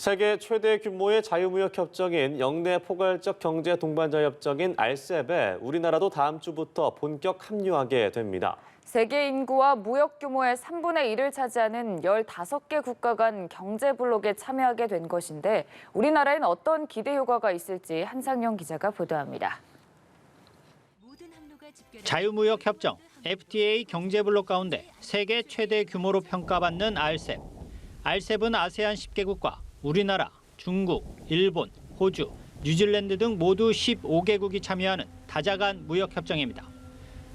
세계 최대 규모의 자유무역 협정인 영내 포괄적 경제 동반자 협정인 RCEP에 우리나라도 다음 주부터 본격 합류하게 됩니다. 세계 인구와 무역 규모의 3분의 1을 차지하는 15개 국가 간 경제 블록에 참여하게 된 것인데 우리나라엔 어떤 기대 효과가 있을지 한상영 기자가 보도합니다. 자유무역 협정 FTA 경제 블록 가운데 세계 최대 규모로 평가받는 RCEP. RCEP은 아세안 10개국과 우리나라, 중국, 일본, 호주, 뉴질랜드 등 모두 15개국이 참여하는 다자간 무역 협정입니다.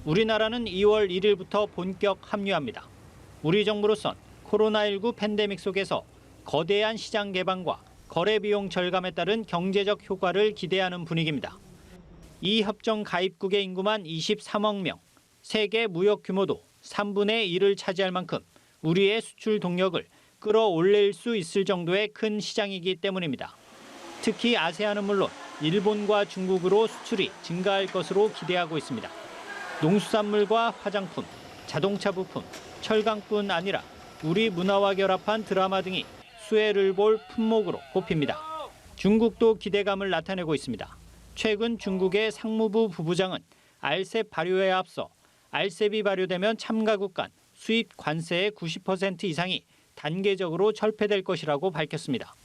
우리나라는 2월 1일부터 본격 합류합니다. 우리 정부로선 코로나19 팬데믹 속에서 거대한 시장 개방과 거래 비용 절감에 따른 경제적 효과를 기대하는 분위기입니다. 이 협정 가입국의 인구만 23억 명, 세계 무역 규모도 3분의 1을 차지할 만큼 우리의 수출 동력을 끌어올릴 수 있을 정도의 큰 시장이기 때문입니다. 특히 아세안은 물론 일본과 중국으로 수출이 증가할 것으로 기대하고 있습니다. 농수산물과 화장품, 자동차 부품, 철강뿐 아니라 우리 문화와 결합한 드라마 등이 수혜를 볼 품목으로 꼽힙니다. 중국도 기대감을 나타내고 있습니다. 최근 중국의 상무부 부부장은 RCEP 발효에 앞서 RCEP이 발효되면 참가국 간 수입 관세의 90% 이상이 단계적으로 철폐될 것이라고 밝혔습니다.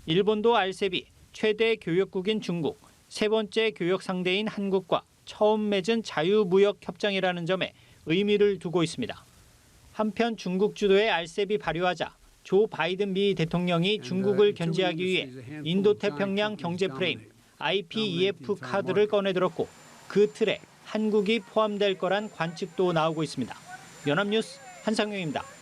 일본도 RCEP이 최대 교역국인 중국, 세 번째 교역 상대인 한국과 처음 맺은 자유무역 협정이라는 점에 의미를 두고 있습니다. 한편 중국 주도의 RCEP이 발효하자 조 바이든 미 대통령이 중국을 견제하기 위해 인도태평양 경제 프레임 IPEF 카드를 꺼내들었고 그 틀에 한국이 포함될 거란 관측도 나오고 있습니다. 연합뉴스 한상영입니다.